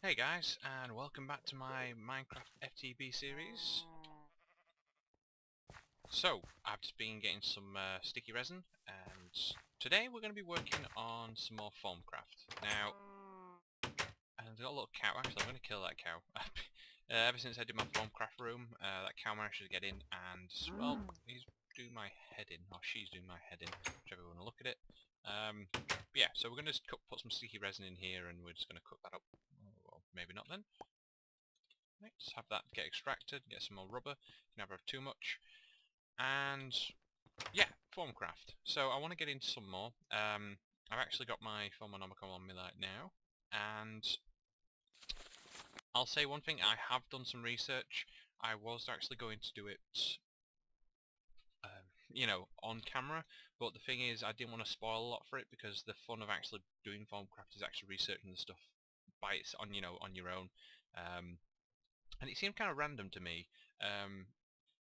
Hey guys, and welcome back to my Minecraft FTB series. So, I've just been getting some sticky resin, and today we're going to be working on some more Thaumcraft. Now, and I've got a little cow. Actually, I'm going to kill that cow. Ever since I did my Thaumcraft room, that cow managed to get in, and, well, he's doing my head in, or she's doing my head in, whichever you want to look at it. But yeah, so we're going to just put some sticky resin in here, and we're just going to cook that up. Well, maybe not then. Right, just have that get extracted, get some more rubber. You can never have too much. And yeah, Thaumcraft. So I want to get into some more. I've actually got my Thaumonomicon on me right now, and I'll say one thing: I have done some research. I was actually going to do it, on camera, but the thing is, I didn't want to spoil a lot for it because the fun of actually doing Thaumcraft is actually researching the stuff by its on your own. And it seemed kind of random to me.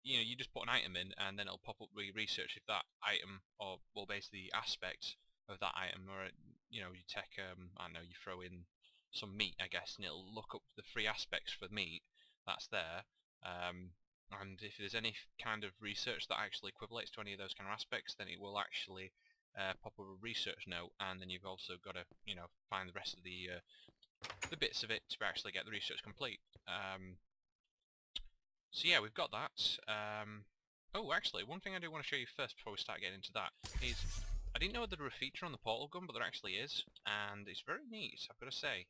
You just put an item in, and then it'll pop up where you research if that item, or well, basically the aspect of that item, or you take I don't know, you throw in some meat, I guess, and it'll look up the three aspects for meat that's there. And if there's any kind of research that actually equivalates to any of those kind of aspects, then it will actually pop up a research note, and then you've also got to find the rest of the bits of it to actually get the research complete. So yeah, we've got that. Oh, actually, one thing I do want to show you first before we start getting into that is I didn't know there were a feature on the portal gun, but there actually is, and it's very neat, I've got to say.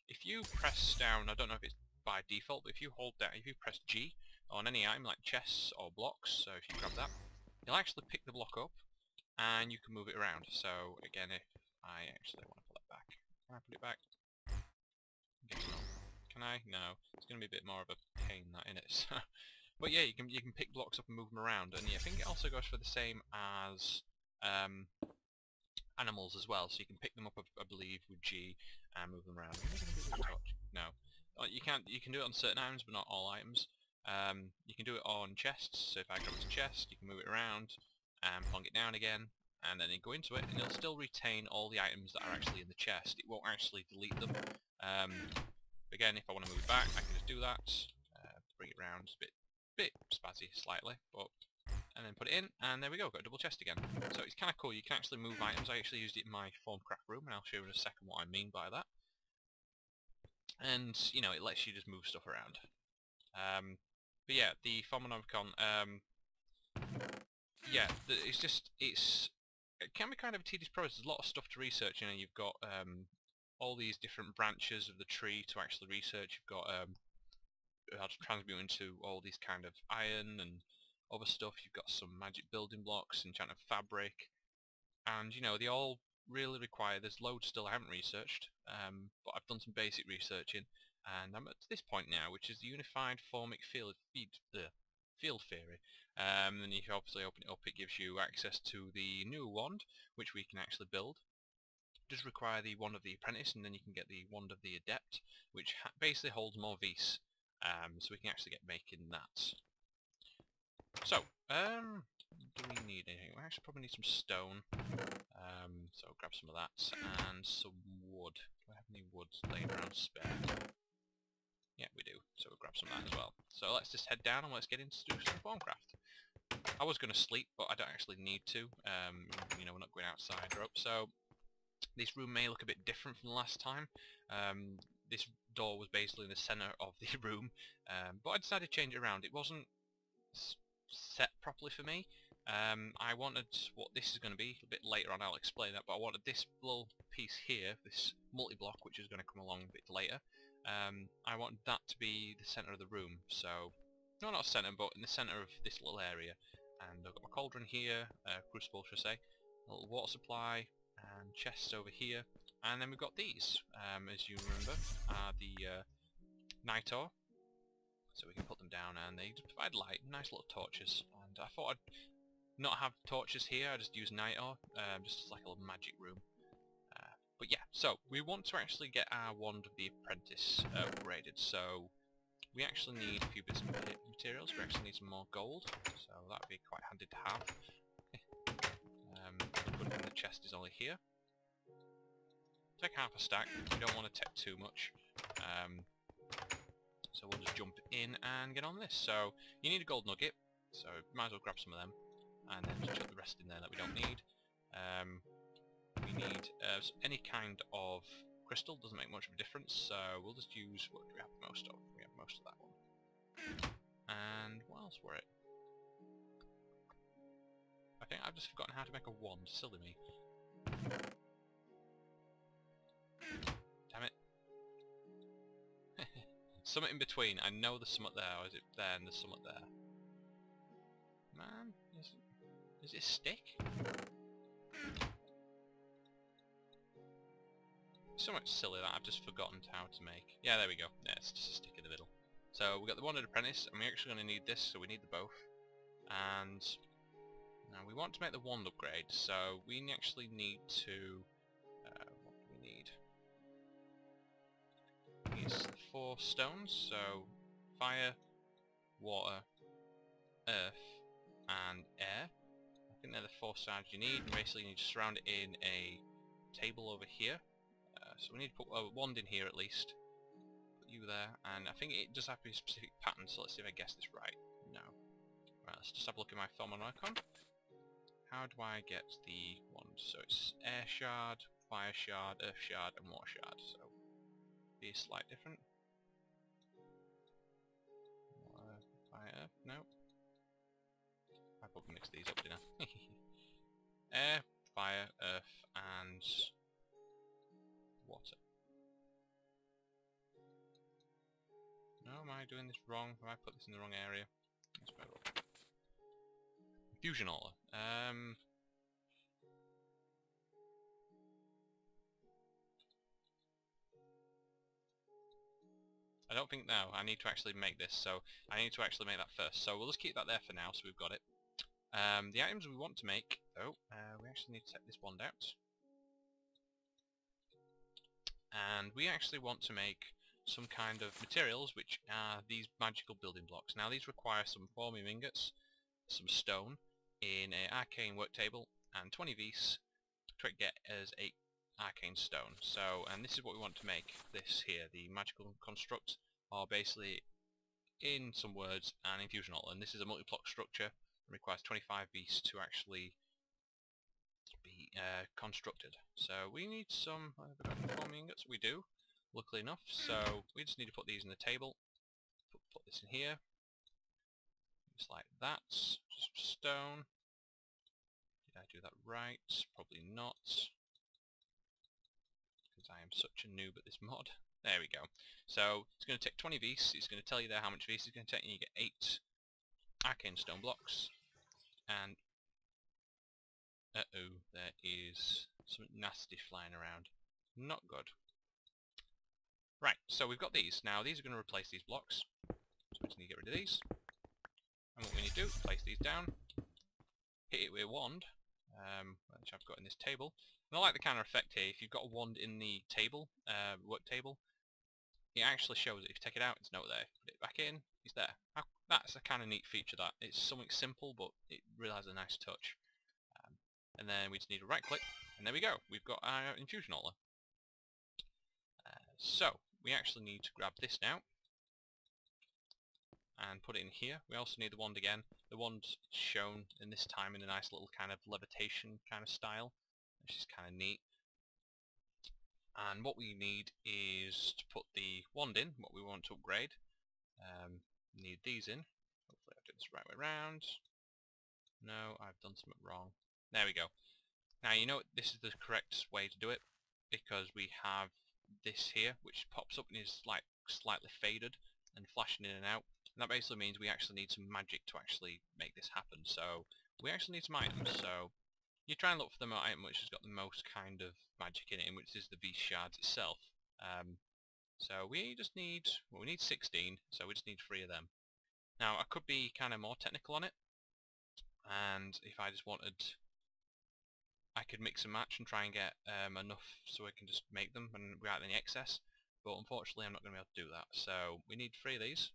If you press down, I don't know if it's by default, but if you hold down, if you press G on any item like chests or blocks, so if you grab that, you'll actually pick the block up, and you can move it around. So again, if I actually want to pull it back, can I put it back? Guess not. Can I? No. It's going to be a bit more of a pain, that, innit? So, but yeah, you can pick blocks up and move them around, and yeah, I think it also goes for the same as animals as well. So you can pick them up, I believe, with G and move them around. No, you can't. You can do it on certain items, but not all items. You can do it on chests. So if I grab a chest, you can move it around and plonk it down again, and then you go into it, and it'll still retain all the items that are actually in the chest. It won't actually delete them. Again, if I want to move it back, I can just do that. Bring it round, it's a bit spazzy slightly, but and then put it in, and there we go, got a double chest again. So it's kind of cool, you can actually move items. I actually used it in my Thaumcraft room, and I'll show you in a second what I mean by that. And, it lets you just move stuff around. But yeah, the Thaumonomicon, yeah, it can be kind of a tedious process. There's a lot of stuff to research. You've got all these different branches of the tree to actually research. You've got how to transmute into all these kind of iron and other stuff. You've got some magic building blocks, enchanted fabric, and they all really require. There's loads still I haven't researched, but I've done some basic researching, and I'm at this point now, which is the unified formic field theory. Then if you obviously open it up, it gives you access to the new wand, which we can actually build. Does require the wand of the apprentice, and then you can get the wand of the adept, which basically holds more vis, so we can actually get making that. So, do we need anything? We actually probably need some stone, so I'll grab some of that, and some wood. Do I have any wood laying around spare? Yeah, we do, so we'll grab some of that as well. So let's just head down and let's get into some Thaumcraft. I was going to sleep, but I don't actually need to. We're not going outside or up, so this room may look a bit different from the last time. This door was basically in the centre of the room, but I decided to change it around. It wasn't set properly for me. I wanted what this is going to be a bit later on. I'll explain that, but I wanted this little piece here, this multi-block, which is going to come along a bit later. I wanted that to be the centre of the room. So, no, not centre, but in the centre of this little area. And I've got my cauldron here, crucible, should I say, a little water supply, and chests over here, and then we've got these, as you remember, are the night ore, so we can put them down, and they just provide light, nice little torches. And I thought I'd not have torches here, I just use night ore, just as like a little magic room. But yeah, so we want to actually get our wand of the apprentice upgraded, so we actually need a few bits of materials. We actually need some more gold, so that would be quite handy to have. Put it in the chest is only here. Take half a stack, we don't want to take too much. So we'll just jump in and get on this. So you need a gold nugget, so might as well grab some of them, and then just chuck the rest in there that we don't need. We need any kind of crystal, doesn't make much of a difference, so we'll just use, what do we have most of? We have most of that one. And what else were it? I think I've just forgotten how to make a wand, silly me. Damn it. Something in between, I know there's something there, or is it there and there's something there? Man, is it a stick? So much silly that I've just forgotten how to make. Yeah, there we go. Yeah, it's just a stick in the middle. So we've got the Wandered Apprentice, and we're actually going to need this, so we need the both. And now we want to make the wand upgrade, so we actually need to... what do we need? It's 4 stones, so fire, water, earth, and air. I think they're the 4 sides you need, and basically you need to surround it in a table over here. So we need to put a wand in here at least. Put you there, and I think it does have to be a specific pattern, so let's see if I guess this right. No. Right, let's just have a look at my Thaumonomicon. How do I get the wand? So it's air shard, fire shard, earth shard, and water shard. So be slightly different. Water, fire, no. I probably mixed these up, didn't I? Air, fire, earth, and water. No, am I doing this wrong? Have I put this in the wrong area? Let's go. Fusion altar. I don't think no. I need to actually make this, so I need to actually make that first. So we'll just keep that there for now, so we've got it. The items we want to make, though, we actually need to set this wand out. And we actually want to make some kind of materials, which are these magical building blocks. Now these require some formium ingots, some stone, in an arcane work table, and 20 vis to get as 8 arcane stone. So, and this is what we want to make this here, the magical construct, or basically, in some words, an infusion altar. And this is a multi-block structure, and requires 25 vis to actually be constructed. So we need some forming ingots. We do, luckily enough. So we just need to put these in the table. Put this in here, just like that. Just stone. Did I do that right? Probably not, because I am such a noob at this mod. There we go. So it's going to take 20 vis. It's going to tell you there how much vis it's going to take, and you get 8 arcane stone blocks. And uh-oh, there is something nasty flying around. Not good. Right, so we've got these. Now these are going to replace these blocks. So we just need to get rid of these. And what we need to do, place these down, hit it with a wand, which I've got in this table. And I like the kind of effect here. If you've got a wand in the table, work table, it actually shows it. If you take it out, it's not there. Put it back in, it's there. That's a kind of neat feature. That it's something simple, but it really has a nice touch. And then we just need to right click, and there we go. We've got our infusion altar. So we actually need to grab this now and put it in here. We also need the wand again. The wand's shown in this time in a nice little kind of levitation kind of style, which is kind of neat. And what we need is to put the wand in, what we want to upgrade. Need these in. Hopefully I've done this the right way around. No, I've done something wrong. There we go. Now you know this is the correct way to do it, because we have this here which pops up and is like slightly faded and flashing in and out. And that basically means we actually need some magic to actually make this happen. So we actually need some items. So you try and look for the item which has got the most kind of magic in it, which is the V shards itself. So we just need, well, we need 16, so we just need 3 of them. Now I could be kind of more technical on it, and if I just wanted, I could mix and match and try and get enough so I can just make them and without any excess, but unfortunately I'm not going to be able to do that. So we need 3 of these,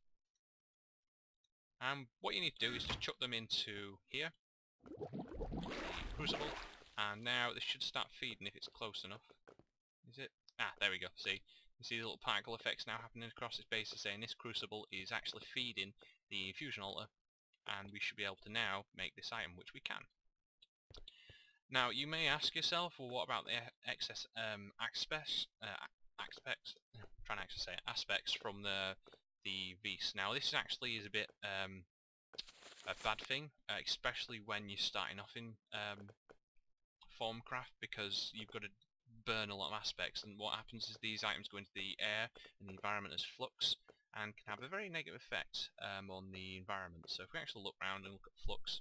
and what you need to do is just chuck them into here, the crucible, and now this should start feeding if it's close enough. Is it? Ah, there we go, see? You see the little particle effects now happening across its base, saying this crucible is actually feeding the infusion altar, and we should be able to now make this item, which we can. Now you may ask yourself, well, what about the excess aspects from the Vs? Now this actually is a bit a bad thing, especially when you're starting off in Thaumcraft, because you've got to burn a lot of aspects, and what happens is these items go into the air and the environment as flux, and can have a very negative effect on the environment. So if we actually look around and look at flux,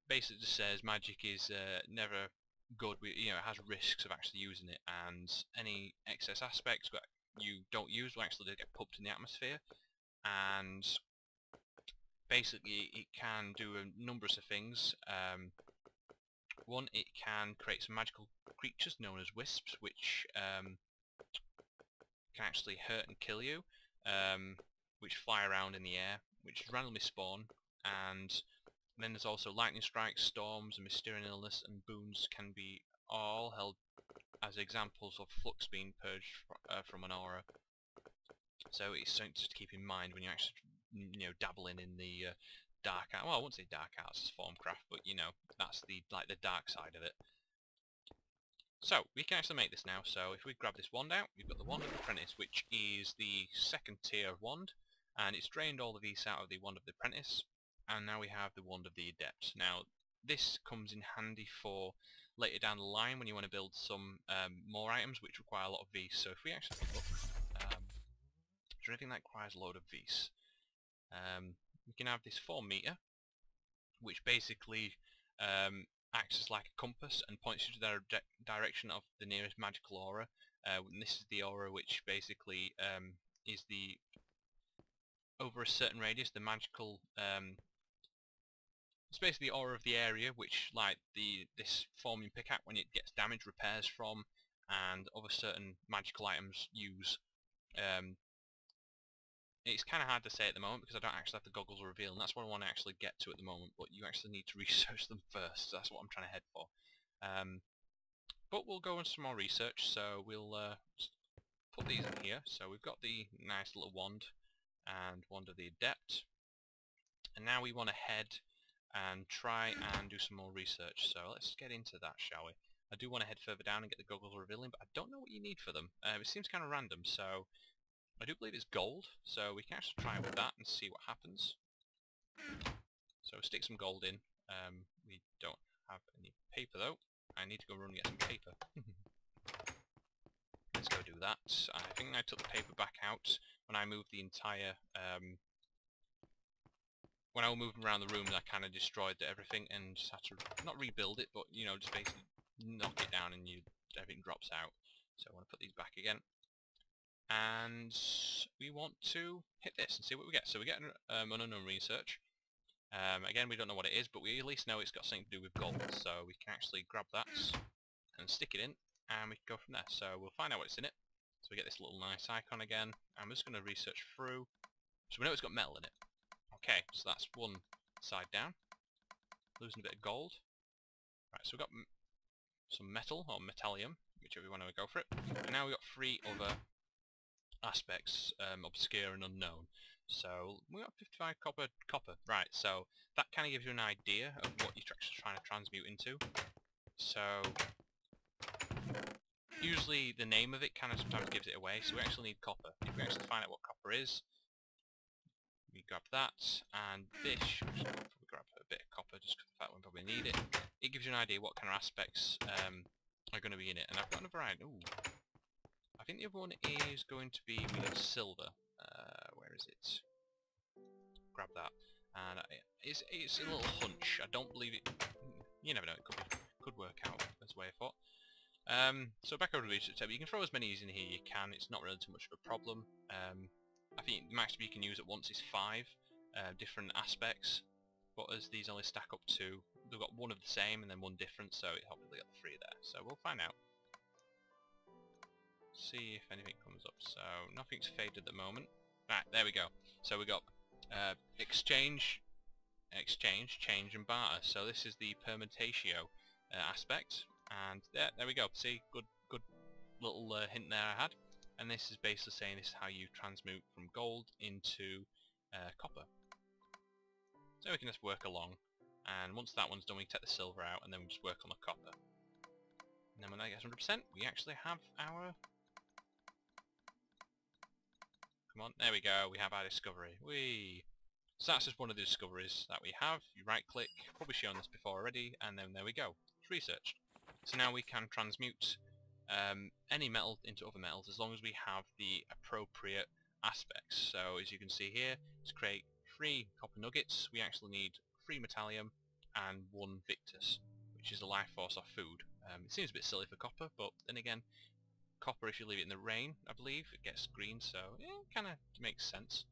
basically it just says magic is never good. It has risks of actually using it, and any excess aspects that you don't use will actually get pumped in the atmosphere, and basically it can do a number of things. One, it can create some magical creatures known as wisps, which can actually hurt and kill you, which fly around in the air, which randomly spawn, and then there's also lightning strikes, storms, and Mysterious illness and boons can be all held as examples of flux being purged from an aura. So it's something to keep in mind when you're actually dabbling in the dark art. Well, I wouldn't say dark arts as Thaumcraft, but that's the dark side of it. So we can actually make this now. So if we grab this wand out, we've got the Wand of the Apprentice, which is the second tier wand, and it's drained all the Vs out of the Wand of the Apprentice, and now we have the Wand of the Adept. Now this comes in handy for later down the line when you want to build some more items which require a lot of Vs. So if we actually look, is there anything that requires a load of Vs? We can have this 4 meter, which basically acts as like a compass and points you to the direction of the nearest magical aura. And this is the aura which basically is the over a certain radius, the magical it's basically the aura of the area which this forming pickaxe, when it gets damaged, repairs from, and other certain magical items use. It's kind of hard to say at the moment because I don't actually have the goggles reveal, and that's what I want to actually get to at the moment, but you actually need to research them first, so that's what I'm trying to head for. But we'll go into some more research, so we'll put these in here. So we've got the nice little wand, and Wand of the Adept, and now we want to head and try and do some more research, so let's get into that, shall we? I do want to head further down and get the goggles revealing, but I don't know what you need for them. It seems kind of random, so I do believe it's gold, so we can actually try with that and see what happens. So stick some gold in. We don't have any paper though. I need to go run and get some paper. Let's go do that. I think I took the paper back out when I moved the entire... when I was moving around the room, I kind of destroyed everything and just had to not rebuild it, but just basically knock it down and everything drops out. So I want to put these back again. And we want to hit this and see what we get. So we get an unknown research. Again, we don't know what it is, but we at least know it's got something to do with gold. So we can actually grab that and stick it in, and we can go from there. So we'll find out what's in it. So we get this little nice icon again. I'm just going to research through. So we know it's got metal in it. Okay, so that's one side down. Losing a bit of gold. Right, so we've got some metal, or metallium, whichever you want to go for it. And now we've got 3 other aspects, obscure and unknown. So we got 55 copper. Right, so that kind of gives you an idea of what you're actually trying to transmute into. So usually the name of it kind of sometimes gives it away, so we actually need copper. If we actually find out what copper is, we grab that, and this, we grab a bit of copper just because the fact we probably need it. It gives you an idea what kind of aspects are going to be in it. And I've got another idea. Ooh. I think the other one is going to be, we need silver. Where is it? Grab that. And it's a little hunch. I don't believe it. You never know. It could work out as a way of thought. So back over to the research table. You can throw as many in here you can. It's not really too much of a problem. I think the max you can use at once is 5 different aspects. But as these only stack up to, they've got one of the same and then one different, so it obviously got 3 there. So we'll find out. See if anything comes up. So nothing's faded at the moment. Right, there we go. So we got exchange, change, and barter. So this is the permutatio aspect, and there we go. See, good little hint there I had. And this is basically saying this is how you transmute from gold into copper. So we can just work along, and once that one's done we take the silver out and then we just work on the copper. And then when that gets 100% we actually have our... Come on, there we go, we have our discovery. Whee! So that's just one of the discoveries that we have. You right click, probably shown this before already, and then there we go. It's researched. So now we can transmute any metal into other metals as long as we have the appropriate aspects. So as you can see here, to create 3 copper nuggets we actually need 3 metallium and 1 victus, which is the life force of food. It seems a bit silly for copper, but then again, copper, if you leave it in the rain, I believe, it gets green, so yeah, it kind of makes sense.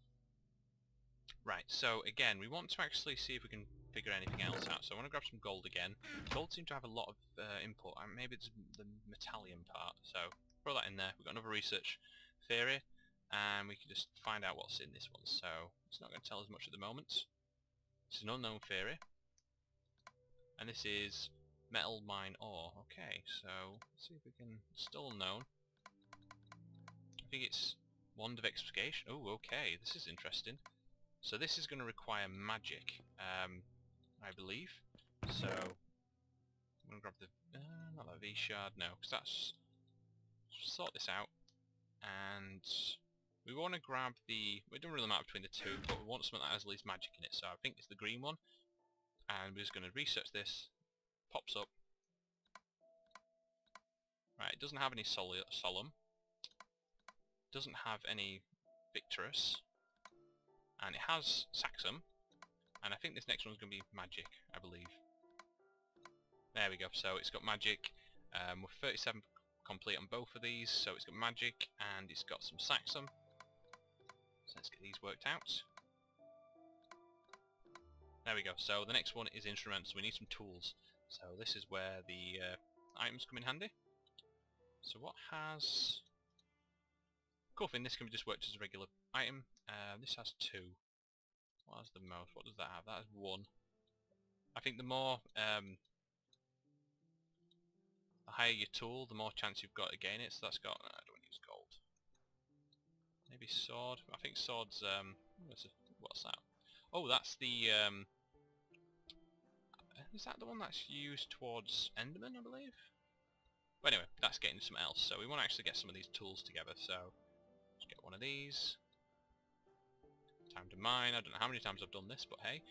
Right, so again, we want to actually see if we can figure anything else out. So I want to grab some gold again. Gold seems to have a lot of input, and maybe it's the metallium part, so throw that in there. We've got another research theory, and we can just find out what's in this one. So it's not going to tell us much at the moment. It's an unknown theory, and this is metal mine ore. Okay, so let's see if we can... Still unknown. I think it's wand of excavation. Oh, okay, this is interesting. So this is going to require magic, I believe. So I'm going to grab the... not that V-shard, no, because that's... Sort this out. And we want to grab the... We don't really matter between the two, but we want something that has at least magic in it. So I think it's the green one. And we're just going to research this. Pops up. Right, it doesn't have any solemn. Doesn't have any victorous. And it has Saxum, and I think this next one's going to be magic, I believe. There we go, so it's got magic. We're 37 complete on both of these, so it's got magic and it's got some Saxum. So let's get these worked out. There we go, so the next one is instruments, so we need some tools. So this is where the items come in handy. So what has... Cool thing, this can be just worked as a regular item. This has 2. What has the most? What does that have? That has 1. I think the more, the higher your tool, the more chance you've got to gain it. So that's got... I don't want to use gold. Maybe sword. I think sword's... what's that? Oh, that's the... is that the one that's used towards Enderman, I believe? But anyway, that's getting something else. So we want to actually get some of these tools together. So let's get one of these. Time to mine. I don't know how many times I've done this, but hey.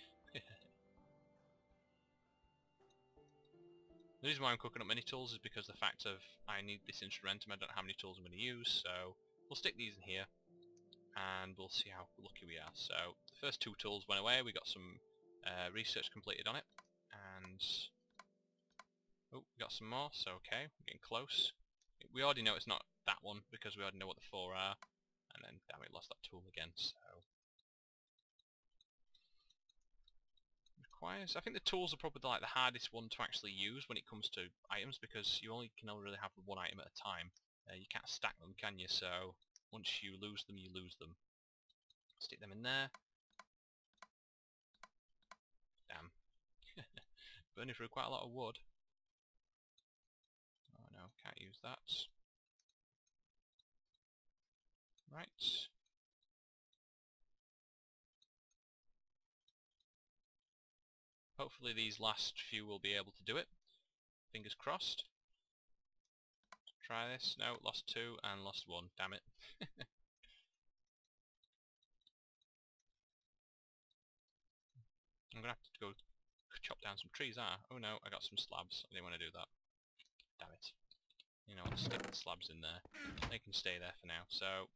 The reason why I'm cooking up many tools is because the fact of I need this instrumentum. I don't know how many tools I'm going to use, so we'll stick these in here and we'll see how lucky we are. So the first 2 tools went away. We got some research completed on it, and oh, we got some more. So okay, we're getting close. We already know it's not that one because we already know what the 4 are, and then damn it, lost that tool again. So I think the tools are probably like the hardest one to actually use when it comes to items, because you can only really have one item at a time. You can't stack them, can you? So once you lose them, you lose them. Stick them in there. Damn. Burning through quite a lot of wood. Oh no, can't use that. Right. Hopefully these last few will be able to do it. Fingers crossed. Try this. No, lost 2 and lost 1. Damn it. I'm going to have to go chop down some trees, Oh no, I got some slabs. I didn't want to do that. Damn it. You know, I'll stick the slabs in there. They can stay there for now. So,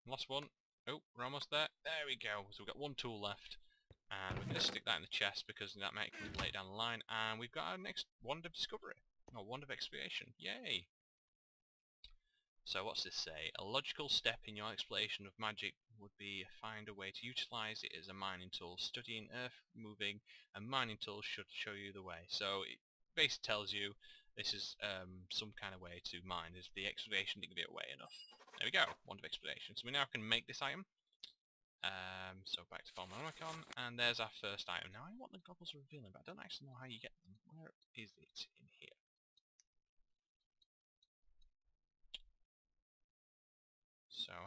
lost 1. Oh, we're almost there. There we go. So we've got 1 tool left. And we're going to stick that in the chest because that might come late down the line. And we've got our next wand of discovery. Or wand of expiation. Yay! So what's this say? A logical step in your exploration of magic would be find a way to utilise it as a mining tool. Studying earth moving and mining tools should show you the way. So it basically tells you this is some kind of way to mine. Is the excavation didn't give it away enough. There we go. Wand of exploration. So we now can make this item. So back to Thaumonomicon, and there's our first item. Now I want the goggles revealing, but I don't actually know how you get them. Where is it in here?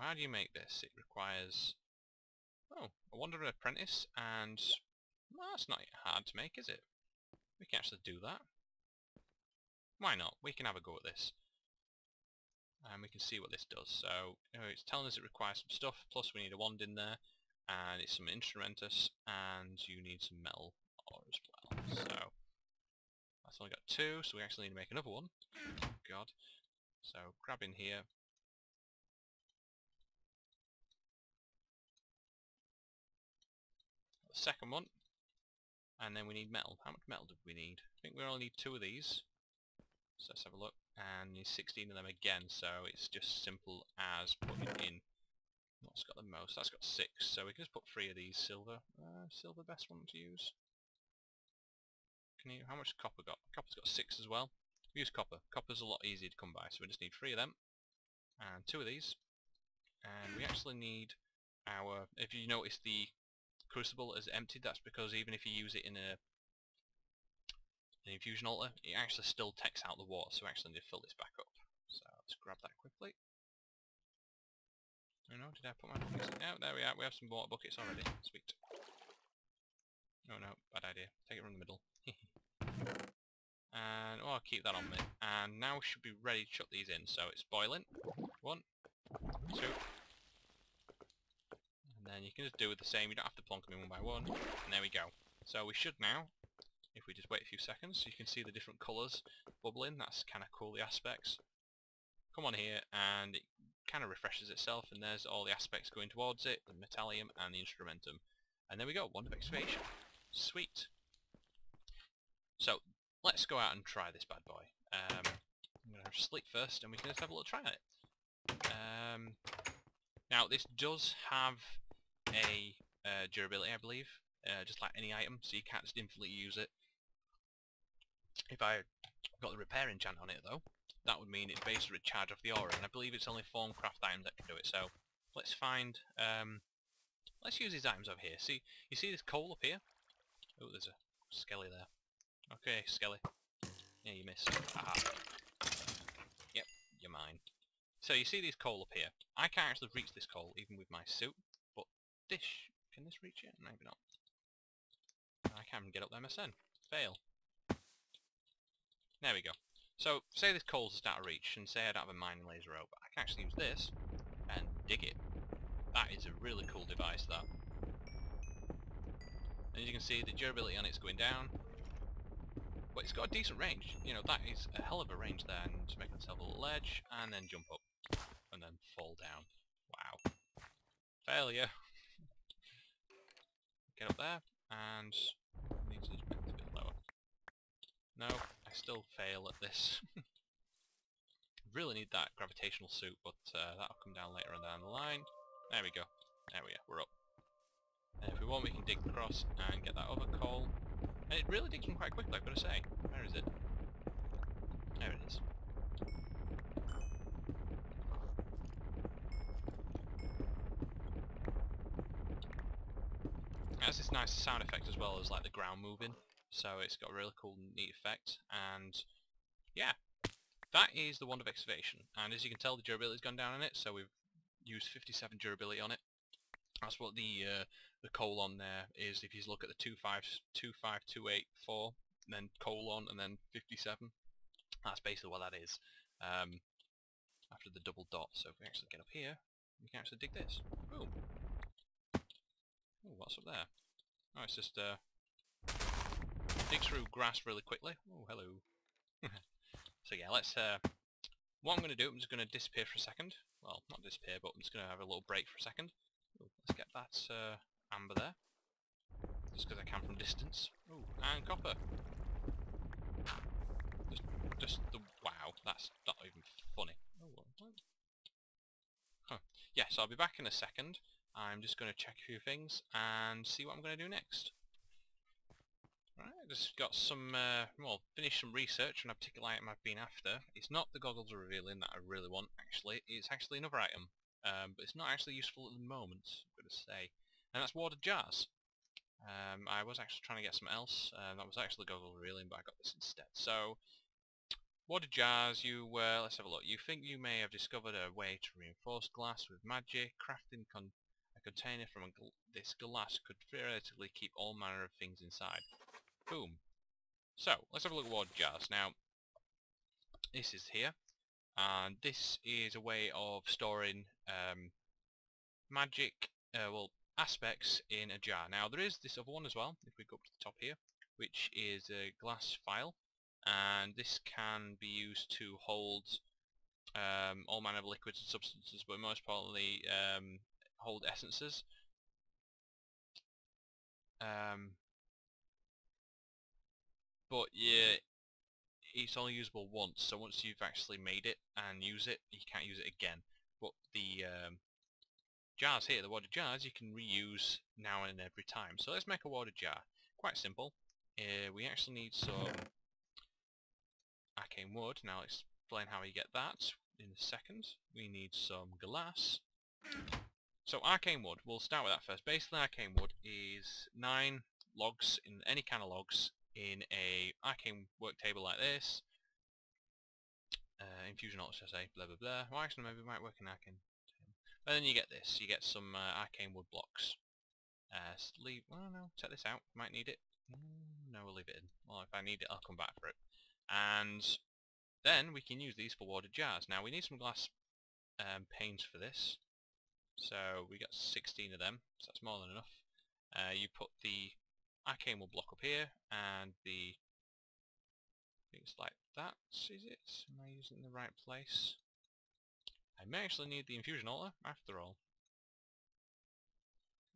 how do you make this? It requires... Oh, a wandering apprentice, and... Well, that's not hard to make, is it? We can actually do that. Why not? We can have a go at this. And we can see what this does. So, it's telling us it requires some stuff, plus we need a wand in there, and it's some instrumentus, and you need some metal ore as well. So, that's only got 2, so we actually need to make another one. Oh god. So, grab in here. The second one. And then we need metal. How much metal did we need? I think we only need 2 of these. So let's have a look. And need 16 of them again, so it's just simple as putting in what's got the most. That's got 6, so we can just put 3 of these silver. Silver best one to use. Can you? How much copper got? Copper's got 6 as well. Use copper. Copper's a lot easier to come by, so we just need 3 of them. And 2 of these. And we actually need our... If you notice the crucible is emptied, that's because even if you use it in an infusion altar, it actually still takes out the water, so we actually need to fill this back up. So let's grab that quickly. Oh no, did I put my buckets in? No, there we are, we have some water buckets already. Sweet. Oh no, bad idea. Take it from the middle. And, oh, I'll keep that on me. And now we should be ready to chuck these in. So it's boiling. 1, 2. And then you can just do with the same, you don't have to plonk them in one by one. And there we go. So we should now, if we just wait a few seconds, so you can see the different colours bubbling. That's kind of cool, the aspects. Come on here, and it kind of refreshes itself, and there's all the aspects going towards it, the metallium and the instrumentum. And there we go, wand of excavation. Sweet. So, let's go out and try this bad boy. I'm going to sleep first, and we can just have a little try at it. Now, this does have a durability, I believe, just like any item, so you can't just infinitely use it. If I got the repair enchant on it, though, that would mean it basically would charge off the aura, and I believe it's only Thaumcraft items that can do it, so let's find... let's use these items over here. See, you see this coal up here? Oh, there's a skelly there. Okay, skelly. Yeah, you missed. Aha. Yep, you're mine. So you see these coal up here. I can't actually reach this coal, even with my suit, but this... Can this reach it? Maybe not. I can't even get up there myself. Fail. There we go. So, say this coal's just out of reach, and say I don't have a mining laser rope, I can actually use this, and dig it. That is a really cool device, that. And as you can see, the durability on it's going down. But it's got a decent range. You know, that is a hell of a range there, and to make myself a little ledge, and then jump up, and then fall down. Wow. Failure. Get up there, and need to make it a bit lower. No, I still fail at this. Really need that gravitational suit, but that'll come down later on down the line. There we go. There we are, we're up. And if we want, we can dig across and get that other coal. And it really digs in quite quickly, I've got to say. Where is it? There it is. It has this nice sound effect as well as like the ground moving. So it's got a really cool, neat effect. And yeah, that is the wand of excavation. And as you can tell, the durability's gone down on it. So we've used 57 durability on it. That's what the coal on there is. If you look at the 25284, then colon, and then 57, that's basically what that is. After the double dot. So if we actually get up here, we can actually dig this. Boom. Oh, what's up there? Oh, it's just dig through grass really quickly. Oh, hello. So yeah, let's. What I'm going to do, I'm just going to disappear for a second. Well, not disappear, but I'm just going to have a little break for a second. Ooh, let's get that amber there, just because I can from distance. Ooh, and copper. Just the wow, that's not even funny. Oh, what? Huh. Yeah, so I'll be back in a second. I'm just going to check a few things and see what I'm going to do next. Right, just got some, well, finished some research on a particular item I've been after. It's not the goggles are revealing that I really want, actually. It's actually another item. But it's not actually useful at the moment, I'm going to say. And that's water jars. I was actually trying to get something else. That was actually goggle revealing, but I got this instead. So, water jars, let's have a look. You think you may have discovered a way to reinforce glass with magic. Crafting a container from this glass could theoretically keep all manner of things inside. Boom. So, let's have a look at water jars. Now, this is here, and this is a way of storing magic, aspects in a jar. Now, there is this other one as well, if we go up to the top here, which is a glass vial, and this can be used to hold all manner of liquids and substances, but most importantly, hold essences. But yeah, it's only usable once, so once you've actually made it and use it, you can't use it again. But the jars here, the water jars, you can reuse now and every time. So let's make a water jar. Quite simple. We actually need some arcane wood. Now I'll explain how you get that in a second. We need some glass. So arcane wood, we'll start with that first. Basically arcane wood is 9 logs, in any kind of logs, in a arcane work table like this. Infusion alt, should I say, blah blah blah. Well, actually maybe it might work in arcane. And then you get this, you get some arcane wood blocks. Well no, check this out, might need it. No, we'll leave it in. Well, if I need it, I'll come back for it. And then we can use these for water jars. Now we need some glass panes for this. So we got 16 of them, so that's more than enough. You put the arcane wood block up here, and things like that, is it? Am I using the right place? I may actually need the infusion altar, after all.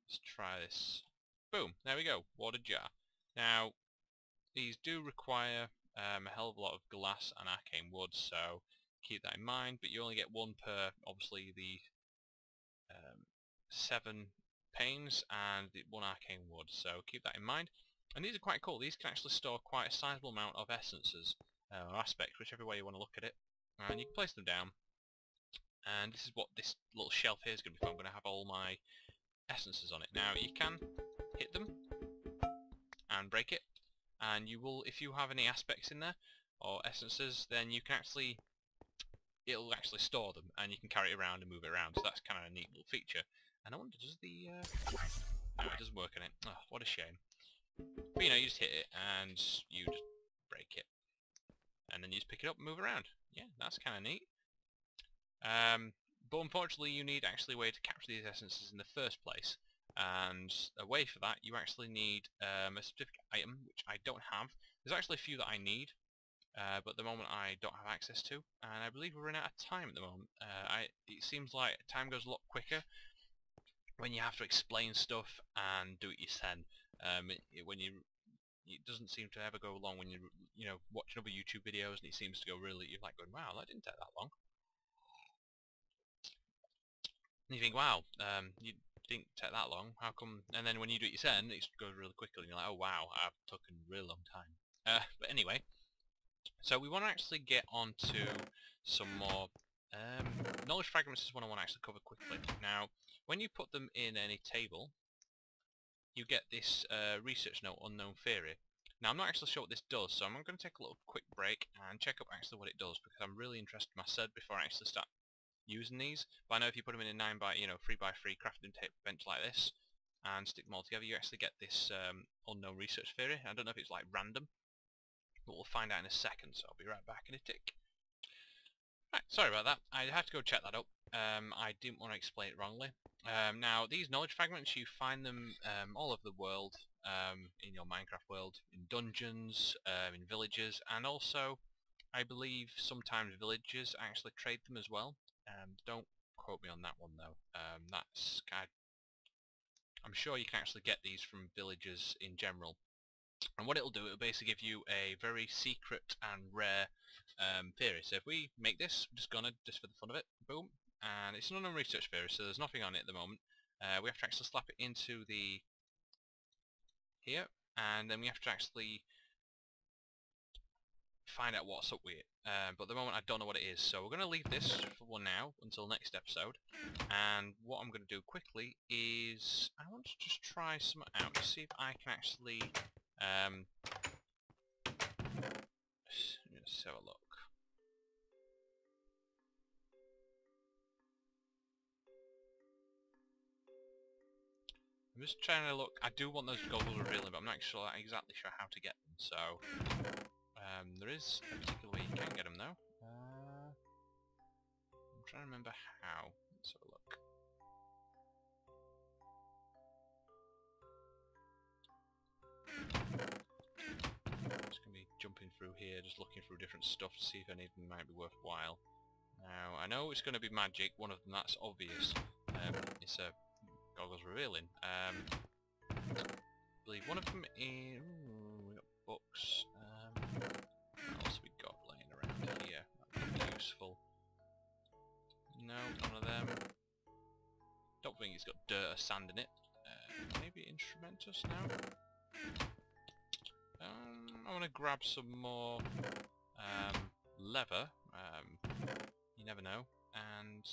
Let's try this. Boom, there we go, water jar. Now, these do require a hell of a lot of glass and arcane wood, so keep that in mind, but you only get one per, obviously, the 7 panes and the 1 arcane wood, so keep that in mind. And these are quite cool. These can actually store quite a sizable amount of essences, or aspects, whichever way you want to look at it. And you can place them down. And this is what this little shelf here is going to be for. I'm going to have all my essences on it. Now, you can hit them and break it. And you will, if you have any aspects in there, or essences, then you can actually, it'll actually store them, and you can carry it around and move it around. So that's kind of a neat little feature. And I wonder, does the... no, it doesn't work on it. Oh, what a shame. But you know, you just hit it, and you just break it. And then you just pick it up and move around. Yeah, that's kind of neat. But unfortunately, you need actually a way to capture these essences in the first place. And a way for that, you actually need a specific item, which I don't have. There's actually a few that I need, but at the moment I don't have access to. And I believe we're running out of time at the moment. It seems like time goes a lot quicker when you have to explain stuff and do it yourself. It doesn't seem to ever go long when you know, watching other YouTube videos, and it seems to go really, you're like going, wow, that didn't take that long. And you think, wow, you didn't take that long, how come? And then when you do it yourself, it goes really quickly, and you're like, oh wow, I've taken a really long time. But anyway, so we want to actually get on to some more knowledge fragments. Is what I want to actually cover quickly. Now, when you put them in any table, you get this research note, unknown theory. Now I'm not actually sure what this does, so I'm going to take a little quick break and check up actually what it does, because I'm really interested myself before I actually start using these. But I know if you put them in a 3x3 crafting bench like this and stick them all together, you actually get this unknown research theory. I don't know if it's like random, but we'll find out in a second, so I'll be right back in a tick. Right, sorry about that. I had to go check that up. I didn't want to explain it wrongly. Now, these knowledge fragments, you find them all over the world, in your Minecraft world, in dungeons, in villages, and also, I believe, sometimes villagers actually trade them as well. Don't quote me on that one, though. That's kind of, I'm sure you can actually get these from villagers in general. And what it'll do, it'll basically give you a very secret and rare theory. So if we make this, I'm just for the fun of it, boom, and it's an unknown research theory, so there's nothing on it at the moment. We have to actually slap it into the here, and then we have to actually find out what's up with it. But at the moment I don't know what it is, so we're going to leave this for one now until next episode. And what I'm going to do quickly is I want to just try something out to see if I can actually let's have a look. just trying to look. I do want those goggles revealing, but I'm not exactly sure how to get them. So there is a particular way you can get them though. I'm trying to remember how. Let's have a look. Just gonna be jumping through here, just looking through different stuff to see if any of them might be worthwhile. Now I know it's going to be magic. One of them that's obvious. It's a goggles revealing. I believe one of them is. Ooh, we got books. What else we got laying around here? That would be useful. No, none of them. Don't think it's got dirt or sand in it. Maybe instrumentus now. I want to grab some more leather. You never know. And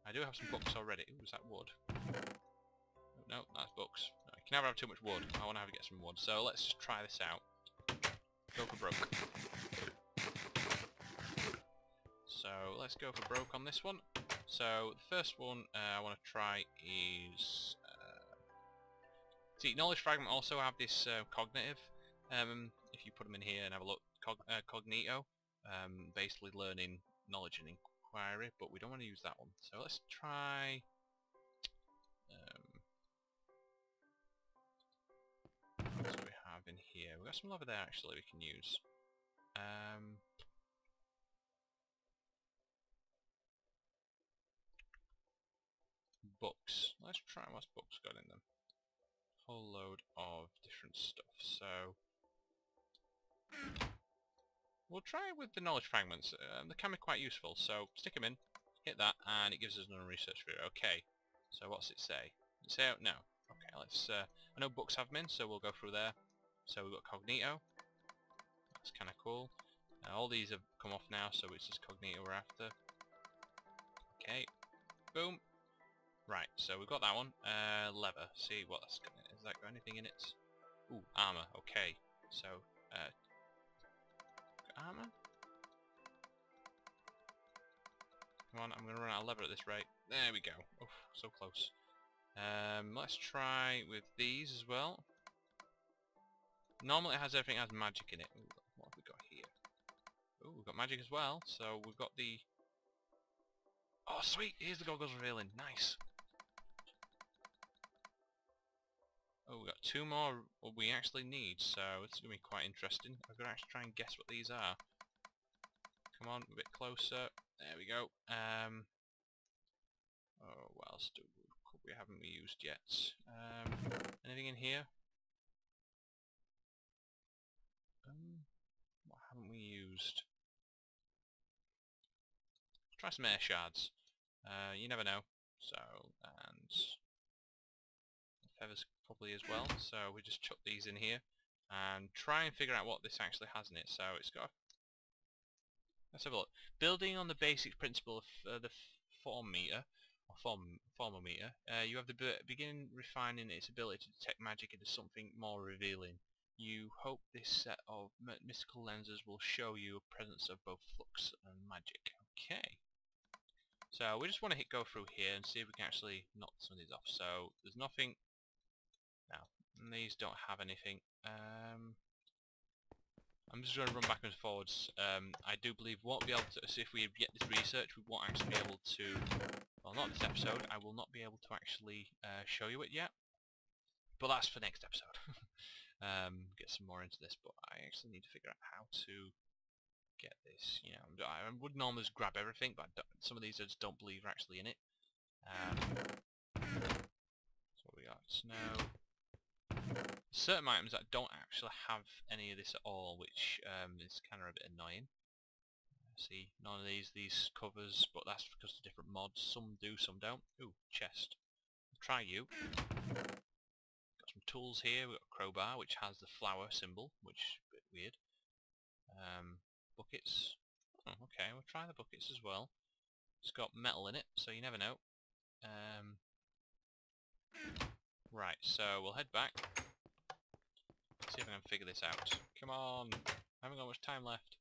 I do have some books already. Ooh, is that wood? No, that's books. No, you can never have too much wood. I want to get some wood. So let's just try this out. Go for broke. So let's go for broke on this one. So the first one I want to try is... see, knowledge fragment also have this cognitive. If you put them in here and have a look, cognito, basically learning knowledge and inquiry, but we don't want to use that one. So let's try... what do we have in here? We've got some leather there actually we can use. Books. Let's try what's books got in them. Whole load of different stuff. So we'll try with the knowledge fragments. They can be quite useful. So stick them in, hit that, and it gives us another research video. Okay. So what's it say? Does it say out? No. Okay. Let's. I know books have them in, so we'll go through there. So we've got cognito. That's kind of cool. All these have come off now, so it's just cognito we're after. Okay. Boom. Right, so we've got that one. Leather. See what that's got. Has that got anything in it? Ooh, armor. Okay. So, armor. Come on, I'm gonna run out of leather at this rate. There we go. Oof, so close. Let's try with these as well. Normally it has everything has magic in it. Ooh, what have we got here? Ooh, we've got magic as well. So we've got the... oh, sweet! Here's the goggles revealing. Nice. Oh, we've got two more what we actually need, so it's going to be quite interesting. I've got to actually try and guess what these are. Come on, a bit closer. There we go. Oh, what else we haven't used yet? Anything in here? What haven't we used? Try some air shards. You never know. So, and feathers probably as well. So we just chuck these in here and try and figure out what this actually has in it. So it's got. Let's have a look. Building on the basic principle of the formometer, you have the begin refining its ability to detect magic into something more revealing. You hope this set of mystical lenses will show you a presence of both flux and magic. Okay. So we just want to hit go through here and see if we can actually knock some of these off. So there's nothing. No, these don't have anything. I'm just going to run backwards and forwards. I do believe we won't be able to, so if we get this research, we won't actually be able to, well, not this episode, I will not be able to actually show you it yet. But that's for next episode. Get some more into this, but I actually need to figure out how to get this. You know, I would normally just grab everything, but some of these I just don't believe are actually in it. So we got snow. Certain items that don't actually have any of this at all, which is kind of a bit annoying. See, none of these covers, but that's because of different mods. Some do, some don't. Ooh, chest. Try you. Got some tools here. We've got a crowbar, which has the flower symbol, which is a bit weird. Buckets. Oh, okay, we'll try the buckets as well. It's got metal in it, so you never know. Right, so we'll head back. See if I can figure this out. Come on! I haven't got much time left.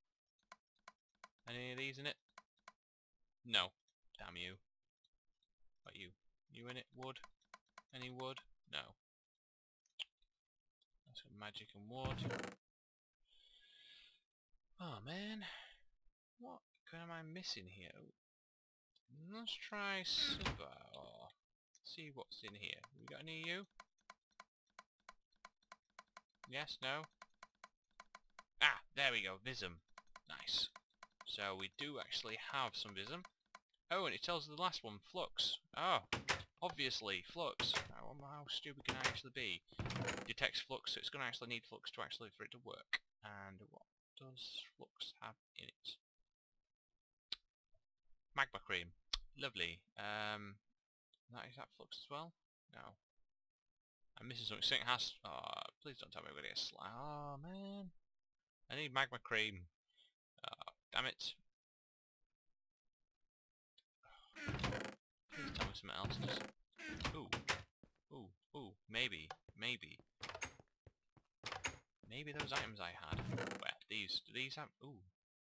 Any of these in it? No. Damn you. What you? You in it? Wood? Any wood? No. That's got magic and wood. Oh man, what am I missing here? Let's try silver. Or see what's in here. We got any of you? Yes, no? Ah, there we go, Vism. Nice. So we do actually have some Vism. Oh, and it tells us the last one, Flux. Oh, obviously, Flux. How stupid can I actually be? Detects Flux, so it's going to actually need Flux to actually for it to work. And what does Flux have in it? Magma cream. Lovely. Is that Flux as well? No. I'm missing something. Something has... Oh, please don't tell me we're going to get slime. Oh, man. I need magma cream. Damn it. Please tell me something else. Just... Ooh. Ooh. Ooh. Maybe. Maybe. Maybe those items I had. Where? These. Do these have... Ooh.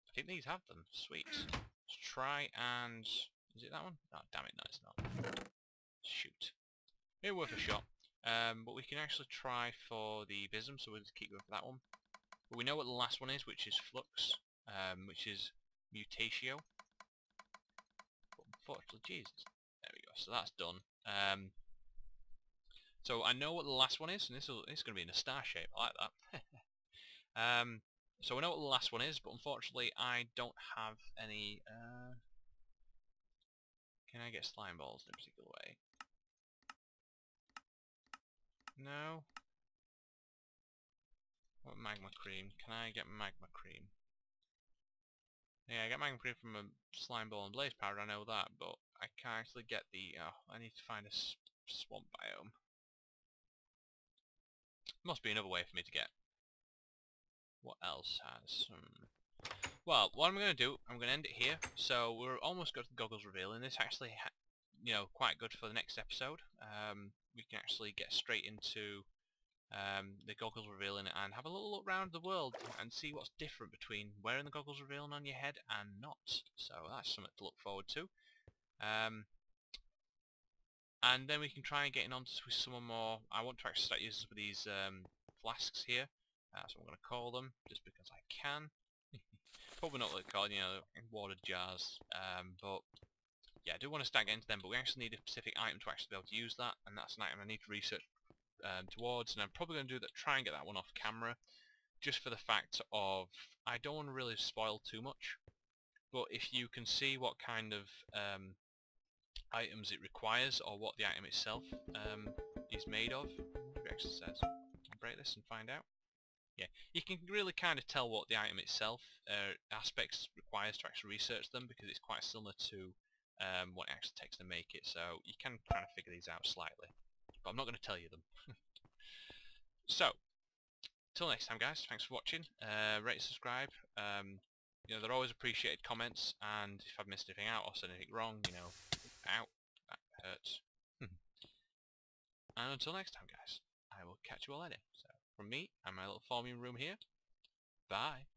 I think these have them. Sweet. Let's try and... Is it that one? Oh, damn it. No, it's not. Shoot. Maybe worth a shot. But we can actually try for the Vism, so we'll just keep going for that one. But we know what the last one is, which is Flux, which is Mutatio. But unfortunately, Jesus. There we go. So that's done. So I know what the last one is, and it's going to be in a star shape. I like that. So I know what the last one is, but unfortunately, I don't have any. Can I get slime balls in a particular way? No. What magma cream? Can I get magma cream? Yeah, I get magma cream from a slime ball and blaze powder, I know that, but I can't actually get the... I need to find a swamp biome. Must be another way for me to get. What else has... Well, what I'm going to do, I'm going to end it here. So we're almost got to the goggles reveal, and this actually, quite good for the next episode. We can actually get straight into the goggles revealing and have a little look around the world and see what's different between wearing the goggles revealing on your head and not. So that's something to look forward to. And then we can try and get in on with some more. I want to actually start using some of these flasks here. That's what I'm going to call them, just because I can. Probably not what they're called, water jars. But yeah, I do want to start getting to them, but we actually need a specific item to actually be able to use that, and that's an item I need to research towards, and I'm probably going to do that. Try and get that one off camera, just for the fact of I don't want to really spoil too much. But if you can see what kind of items it requires, or what the item itself is made of, it actually says. I'll break this and find out. Yeah, you can really kind of tell what the item itself aspects requires to actually research them, because it's quite similar to what it actually takes to make it. So you can kind of figure these out slightly, but I'm not going to tell you them. So, till next time, guys. Thanks for watching. Rate and subscribe. They're always appreciated comments, and if I've missed anything out or said anything wrong, out. That hurts. And until next time, guys, I will catch you all later. So, from me and my little farming room here, bye.